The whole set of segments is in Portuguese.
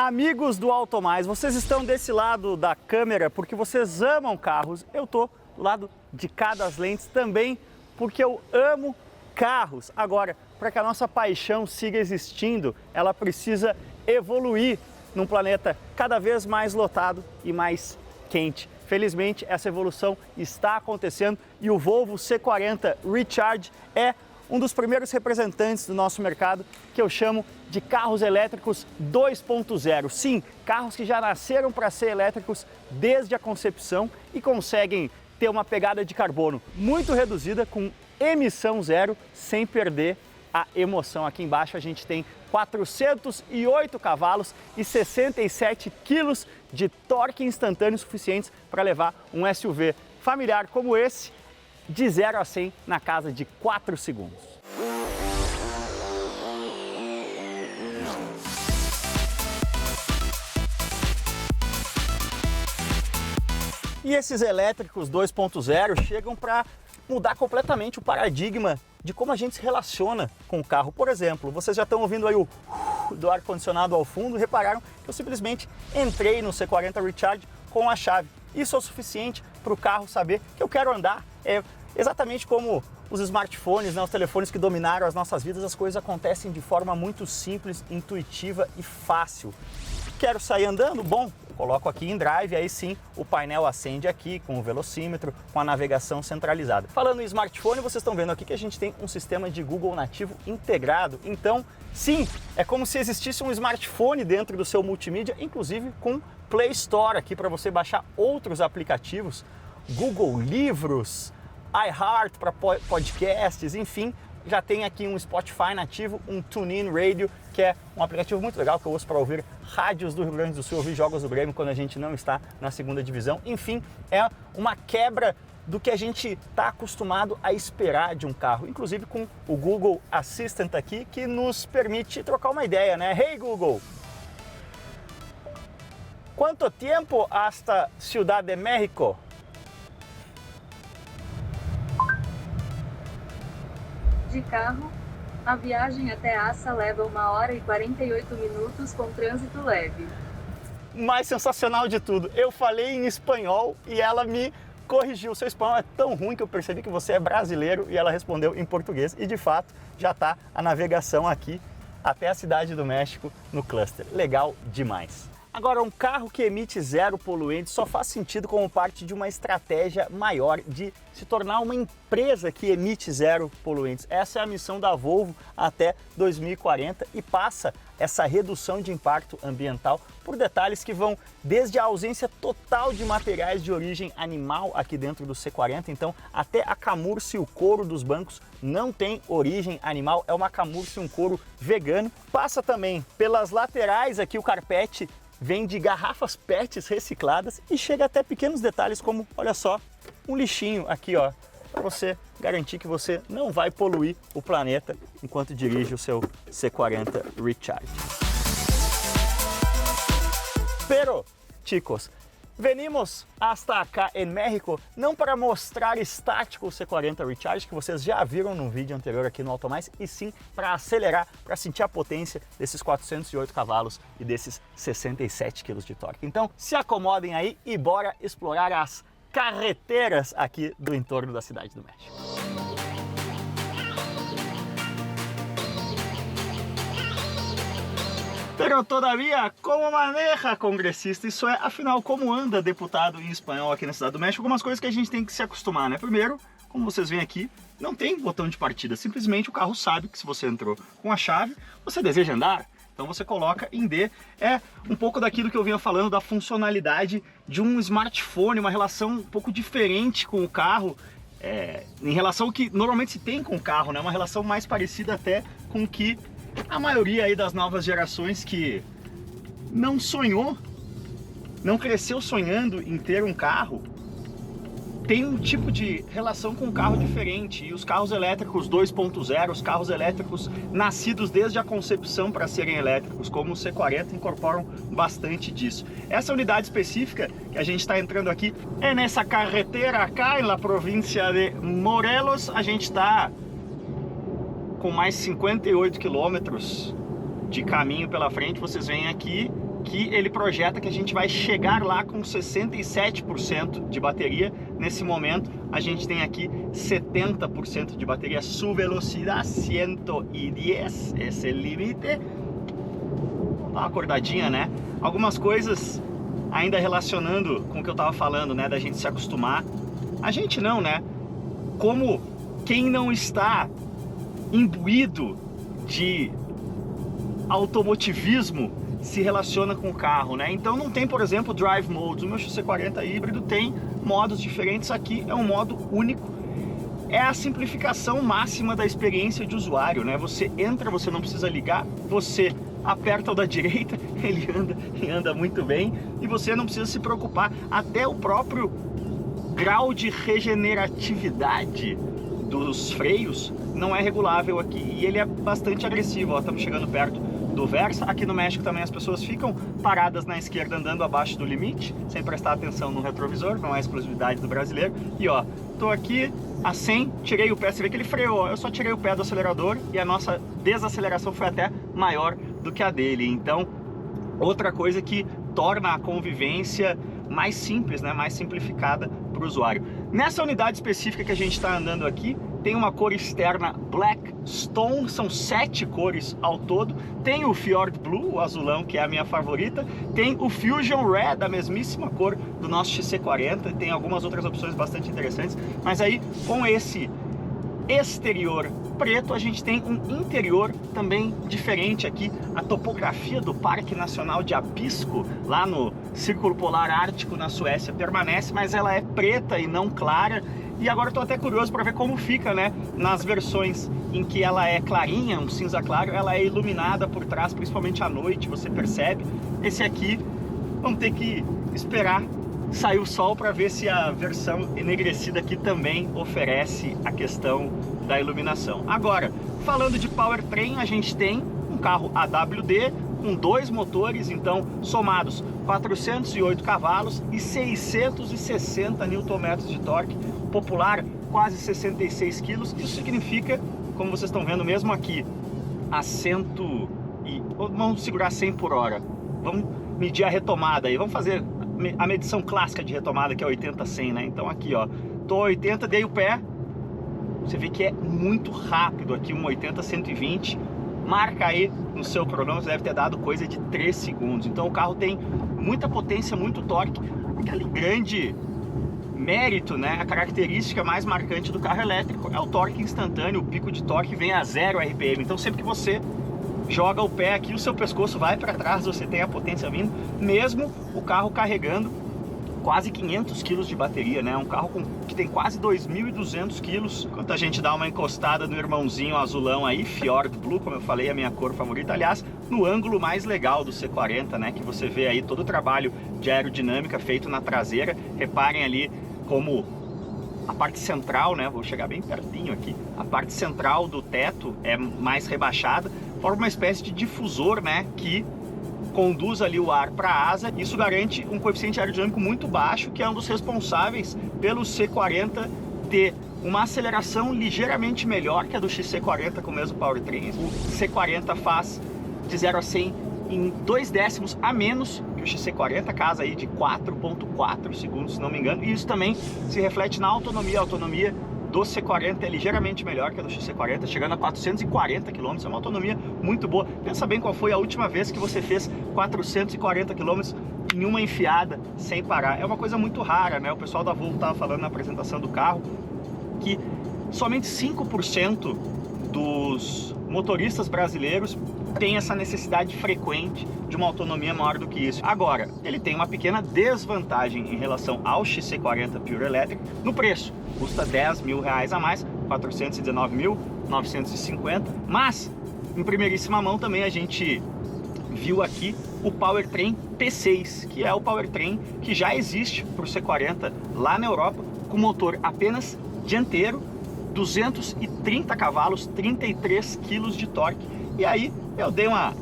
Amigos do AutoMais, vocês estão desse lado da câmera porque vocês amam carros. Eu tô do lado de cá das lentes também porque eu amo carros. Agora, para que a nossa paixão siga existindo, ela precisa evoluir num planeta cada vez mais lotado e mais quente. Felizmente, essa evolução está acontecendo e o Volvo C40 Recharge é um dos primeiros representantes do nosso mercado que eu chamo de carros elétricos 2.0. Sim, carros que já nasceram para ser elétricos desde a concepção e conseguem ter uma pegada de carbono muito reduzida, com emissão zero, sem perder a emoção. Aqui embaixo a gente tem 408 cavalos e 67 quilos de torque instantâneo suficientes para levar um SUV familiar como esse de 0 a 100 na casa de 4 segundos. E esses elétricos 2.0 chegam para mudar completamente o paradigma de como a gente se relaciona com o carro. Por exemplo, vocês já estão ouvindo aí o do ar-condicionado ao fundo, repararam que eu simplesmente entrei no C40 Recharge com a chave. Isso é o suficiente para o carro saber que eu quero andar. É exatamente como os smartphones, os telefones que dominaram as nossas vidas, as coisas acontecem de forma muito simples, intuitiva e fácil. Quero sair andando? Bom, eu coloco aqui em Drive, aí sim o painel acende aqui com o velocímetro, com a navegação centralizada. Falando em smartphone, vocês estão vendo aqui que a gente tem um sistema de Google nativo integrado. Então, sim, é como se existisse um smartphone dentro do seu multimídia, inclusive com Play Store aqui para você baixar outros aplicativos, Google Livros, iHeart para podcasts, enfim. Já tem aqui um Spotify nativo, um TuneIn Radio, que é um aplicativo muito legal que eu uso para ouvir rádios do Rio Grande do Sul, ouvir jogos do Grêmio quando a gente não está na segunda divisão. Enfim, é uma quebra do que a gente está acostumado a esperar de um carro, inclusive com o Google Assistant aqui, que nos permite trocar uma ideia, né? Hey Google, quanto tempo hasta Ciudad de México? De carro, a viagem até Assa leva 1 hora e 48 minutos com trânsito leve. Mais sensacional de tudo, eu falei em espanhol e ela me corrigiu. Seu espanhol é tão ruim que eu percebi que você é brasileiro, e ela respondeu em português. E de fato, já está a navegação aqui até a Cidade do México no cluster. Legal demais. Agora, um carro que emite zero poluentes só faz sentido como parte de uma estratégia maior de se tornar uma empresa que emite zero poluentes. Essa é a missão da Volvo até 2040 e passa essa redução de impacto ambiental por detalhes que vão desde a ausência total de materiais de origem animal aqui dentro do C40, então até a camurça e o couro dos bancos não tem origem animal, é uma camurça e um couro vegano. Passa também pelas laterais aqui o carpete vem de garrafas PETs recicladas e chega até pequenos detalhes como, olha só, um lixinho aqui, ó, para você garantir que você não vai poluir o planeta enquanto dirige o seu C40 Recharge. Pero, chicos, venimos hasta acá em México não para mostrar estático o C40 Recharge, que vocês já viram no vídeo anterior aqui no AutoMais, e sim para acelerar, para sentir a potência desses 408 cavalos e desses 67 quilos de torque. Então, se acomodem aí e bora explorar as carreteras aqui do entorno da Cidade do México. Pero todavía, como maneja, congressista? Isso é, afinal, como anda deputado em espanhol aqui na Cidade do México? Algumas coisas que a gente tem que se acostumar, né? Primeiro, como vocês veem aqui, não tem botão de partida. Simplesmente o carro sabe que se você entrou com a chave, você deseja andar. Então você coloca em D. É um pouco daquilo que eu vinha falando da funcionalidade de um smartphone, uma relação um pouco diferente com o carro, em relação ao que normalmente se tem com o carro, né? Uma relação mais parecida até com o que a maioria aí das novas gerações que não sonhou, não cresceu sonhando em ter um carro, tem um tipo de relação com um carro diferente. E os carros elétricos 2.0, os carros elétricos nascidos desde a concepção para serem elétricos, como o C40, incorporam bastante disso. Essa unidade específica que a gente está entrando aqui é nessa carretera acá, na província de Morelos. A gente está com mais 58 quilômetros de caminho pela frente, vocês veem aqui que ele projeta que a gente vai chegar lá com 67% de bateria. Nesse momento, a gente tem aqui 70% de bateria. Su velocidade 110, esse é o limite. Dá uma acordadinha, né? Algumas coisas ainda relacionando com o que eu tava falando, né? Da gente se acostumar. A gente não, né? Como quem não está imbuído de automotivismo se relaciona com o carro, né? Então não tem, por exemplo, drive modes. O meu XC40 híbrido tem modos diferentes. Aqui é um modo único. É a simplificação máxima da experiência de usuário, né? Você entra, você não precisa ligar, você aperta o da direita, ele anda e anda muito bem, e você não precisa se preocupar. Até o próprio grau de regeneratividade dos freios não é regulável aqui, e ele é bastante agressivo. Ó, estamos chegando perto do Versa. Aqui no México também as pessoas ficam paradas na esquerda andando abaixo do limite, sem prestar atenção no retrovisor, não é exclusividade do brasileiro. E ó, tô aqui a 100, tirei o pé, você vê que ele freou, eu só tirei o pé do acelerador e a nossa desaceleração foi até maior do que a dele. Então, outra coisa que torna a convivência mais simples, né, mais simplificada para o usuário. Nessa unidade específica que a gente está andando aqui, tem uma cor externa Black Stone, são 7 cores ao todo. Tem o Fjord Blue, o azulão, que é a minha favorita. Tem o Fusion Red, a mesmíssima cor do nosso XC40. Tem algumas outras opções bastante interessantes. Mas aí, com esse exterior preto, a gente tem um interior também diferente aqui. A topografia do Parque Nacional de Abisko, lá no Círculo Polar Ártico, na Suécia, permanece, mas ela é preta e não clara. E agora eu tô até curioso para ver como fica, né? Nas versões em que ela é clarinha, um cinza claro, ela é iluminada por trás, principalmente à noite, você percebe. Esse aqui, vamos ter que esperar sair o sol para ver se a versão enegrecida aqui também oferece a questão da iluminação. Agora, falando de powertrain, a gente tem um carro AWD com 2 motores, então somados 408 cavalos e 660 Nm de torque, popular quase 66 kg. Isso significa, como vocês estão vendo mesmo aqui, a 100 e... vamos segurar 100 por hora. Vamos medir a retomada aí, vamos fazer a medição clássica de retomada, que é 80-100, né? Então aqui, ó, tô 80, dei o pé, você vê que é muito rápido aqui, um 80-120, marca aí no seu cronômetro, deve ter dado coisa de 3 segundos. Então o carro tem muita potência, muito torque, aquele grande mérito, né? A característica mais marcante do carro elétrico é o torque instantâneo, o pico de torque vem a 0 RPM, então sempre que você joga o pé aqui, o seu pescoço vai para trás, você tem a potência vindo, mesmo o carro carregando quase 500 kg de bateria, né? Um carro que tem quase 2.200 kg. Enquanto a gente dá uma encostada no irmãozinho azulão aí, Fjord Blue, como eu falei, a minha cor favorita, aliás, no ângulo mais legal do C40, né? Que você vê aí todo o trabalho de aerodinâmica feito na traseira. Reparem ali como a parte central, né? Vou chegar bem pertinho aqui. A parte central do teto é mais rebaixada, forma uma espécie de difusor, né? Que conduz ali o ar para a asa. Isso garante um coeficiente aerodinâmico muito baixo, que é um dos responsáveis pelo C40 ter uma aceleração ligeiramente melhor que a do XC40 com o mesmo powertrain. O C40 faz de 0 a 100 em 2 décimos a menos que o XC40, casa aí de 4,4 segundos, se não me engano. E isso também se reflete na autonomia. A autonomia do C40 é ligeiramente melhor que a do XC40, chegando a 440 km, é uma autonomia muito boa. Pensa bem qual foi a última vez que você fez 440 km em uma enfiada, sem parar. É uma coisa muito rara, né? O pessoal da Volvo estava falando na apresentação do carro que somente 5% dos motoristas brasileiros tem essa necessidade frequente de uma autonomia maior do que isso. Agora, ele tem uma pequena desvantagem em relação ao XC40 Pure Electric no preço. Custa R$10.000 a mais, 419.950, mas em primeiríssima mão também a gente viu aqui o powertrain P6, que é o powertrain que já existe para o C40 lá na Europa, com motor apenas dianteiro, 230 cavalos, 33 kg de torque. E aí eu dei uma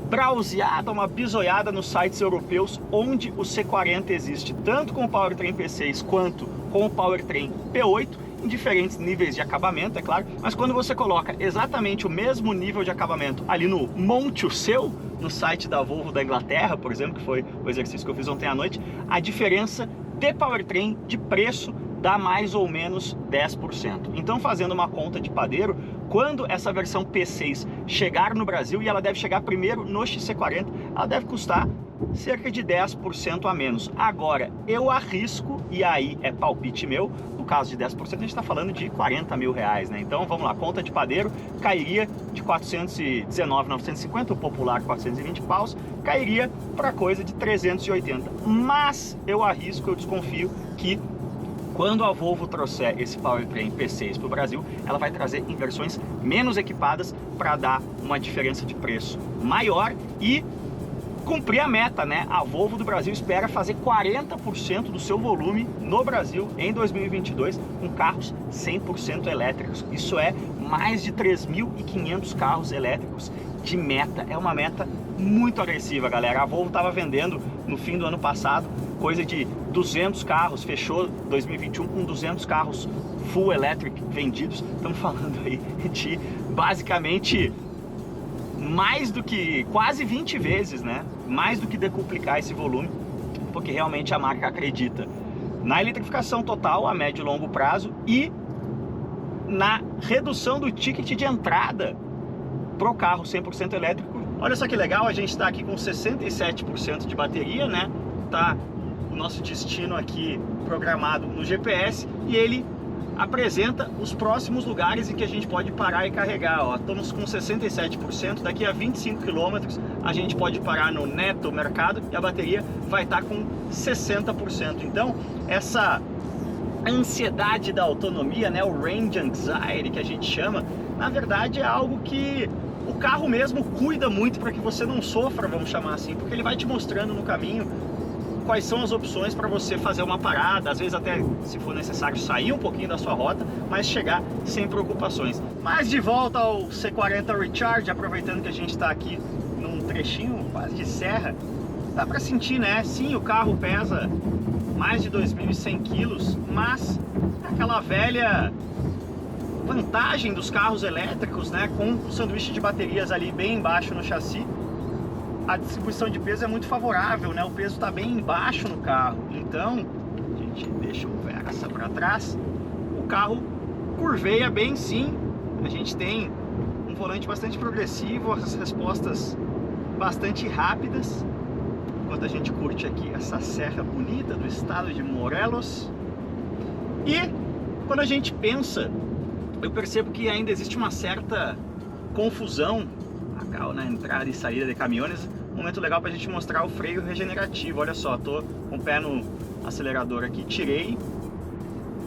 browseada, uma bisoiada nos sites europeus onde o C40 existe tanto com o powertrain P6 quanto com o powertrain P8, em diferentes níveis de acabamento, é claro, mas quando você coloca exatamente o mesmo nível de acabamento ali no Monte o Seu, no site da Volvo da Inglaterra, por exemplo, que foi o exercício que eu fiz ontem à noite, a diferença de powertrain, de preço, dá mais ou menos 10%. Então, fazendo uma conta de padeiro, quando essa versão P6 chegar no Brasil, e ela deve chegar primeiro no XC40, ela deve custar cerca de 10% a menos. Agora, eu arrisco, e aí é palpite meu, no caso de 10%, a gente está falando de 40 mil reais, né? Então, vamos lá, conta de padeiro, cairia de 419.950, o popular 420 paus, cairia para coisa de 380. Mas eu arrisco, eu desconfio que quando a Volvo trouxer esse powertrain P6 para o Brasil, ela vai trazer em versões menos equipadas para dar uma diferença de preço maior e cumprir a meta, né? A Volvo do Brasil espera fazer 40% do seu volume no Brasil em 2022 com carros 100% elétricos. Isso é mais de 3.500 carros elétricos de meta. É uma meta muito agressiva, galera. A Volvo estava vendendo no fim do ano passado coisa de 200 carros, fechou 2021 com 200 carros full electric vendidos. Estamos falando aí de basicamente mais do que quase 20 vezes, né? Mais do que decuplicar esse volume, porque realmente a marca acredita na eletrificação total a médio e longo prazo e na redução do ticket de entrada para o carro 100% elétrico. Olha só que legal, a gente está aqui com 67% de bateria, né? Tá o nosso destino aqui programado no GPS e ele apresenta os próximos lugares em que a gente pode parar e carregar. Ó, estamos com 67%, daqui a 25 km a gente pode parar no Neto Mercado e a bateria vai estar com 60%. Então, essa ansiedade da autonomia, né, o range anxiety que a gente chama, na verdade é algo que o carro mesmo cuida muito para que você não sofra, vamos chamar assim, porque ele vai te mostrando no caminho quais são as opções para você fazer uma parada, às vezes até, se for necessário, sair um pouquinho da sua rota, mas chegar sem preocupações. Mas de volta ao C40 Recharge, aproveitando que a gente está aqui num trechinho quase de serra, dá para sentir, né? Sim, o carro pesa mais de 2.100 quilos, mas aquela velha vantagem dos carros elétricos, né? Com o sanduíche de baterias ali bem embaixo no chassi, a distribuição de peso é muito favorável, né? O peso está bem embaixo no carro, então a gente deixa o Versa para trás, o carro curveia bem sim, a gente tem um volante bastante progressivo, as respostas bastante rápidas, enquanto a gente curte aqui essa serra bonita do estado de Morelos. E quando a gente pensa, eu percebo que ainda existe uma certa confusão na entrada e saída de caminhões. Um momento legal para a gente mostrar o freio regenerativo. Olha só, tô com o pé no acelerador aqui, tirei.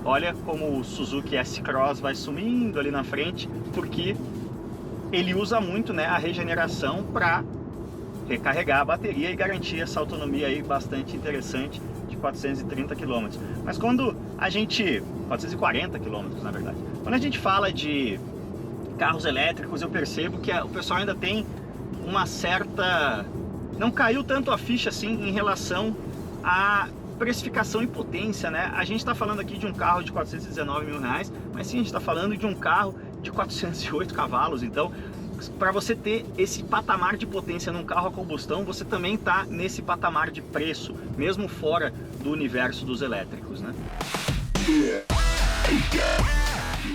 Olha como o Suzuki S-Cross vai sumindo ali na frente, porque ele usa muito, né, a regeneração para recarregar a bateria e garantir essa autonomia aí bastante interessante de 430 km. Mas quando a gente... 440 km, na verdade. Quando a gente fala de carros elétricos, eu percebo que o pessoal ainda tem uma certa... não caiu tanto a ficha assim em relação à precificação e potência, né? A gente está falando aqui de um carro de 419 mil reais, mas sim, a gente está falando de um carro de 408 cavalos, então para você ter esse patamar de potência num carro a combustão, você também está nesse patamar de preço, mesmo fora do universo dos elétricos, né?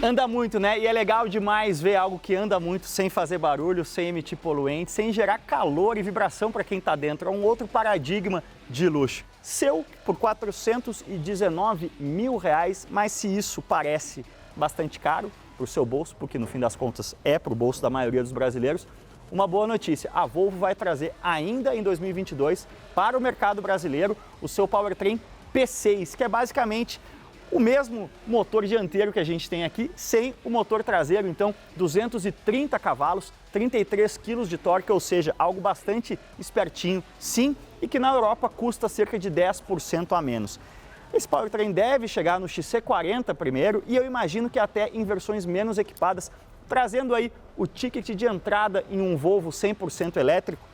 Anda muito, né? E é legal demais ver algo que anda muito sem fazer barulho, sem emitir poluentes, sem gerar calor e vibração para quem está dentro. É um outro paradigma de luxo. Seu por 419 mil reais, mas se isso parece bastante caro para o seu bolso, porque no fim das contas é para o bolso da maioria dos brasileiros, uma boa notícia, a Volvo vai trazer ainda em 2022 para o mercado brasileiro o seu powertrain P6, que é basicamente o mesmo motor dianteiro que a gente tem aqui, sem o motor traseiro, então 230 cavalos, 33 kg de torque, ou seja, algo bastante espertinho, sim, e que na Europa custa cerca de 10% a menos. Esse powertrain deve chegar no XC40 primeiro e eu imagino que até em versões menos equipadas, trazendo aí o ticket de entrada em um Volvo 100% elétrico,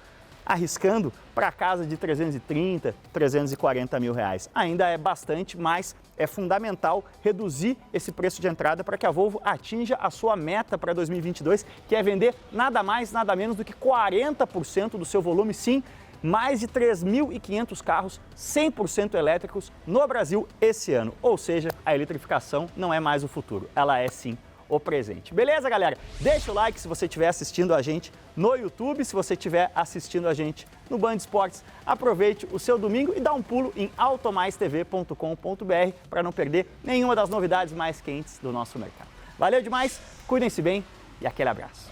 arriscando para casa de 330, 340 mil reais. Ainda é bastante, mas é fundamental reduzir esse preço de entrada para que a Volvo atinja a sua meta para 2022, que é vender nada mais, nada menos do que 40% do seu volume, sim, mais de 3.500 carros 100% elétricos no Brasil esse ano. Ou seja, a eletrificação não é mais o futuro, ela é sim o presente. Beleza, galera? Deixa o like se você estiver assistindo a gente no YouTube, se você estiver assistindo a gente no Band Esportes. Aproveite o seu domingo e dá um pulo em automaistv.com.br para não perder nenhuma das novidades mais quentes do nosso mercado. Valeu demais, cuidem-se bem e aquele abraço.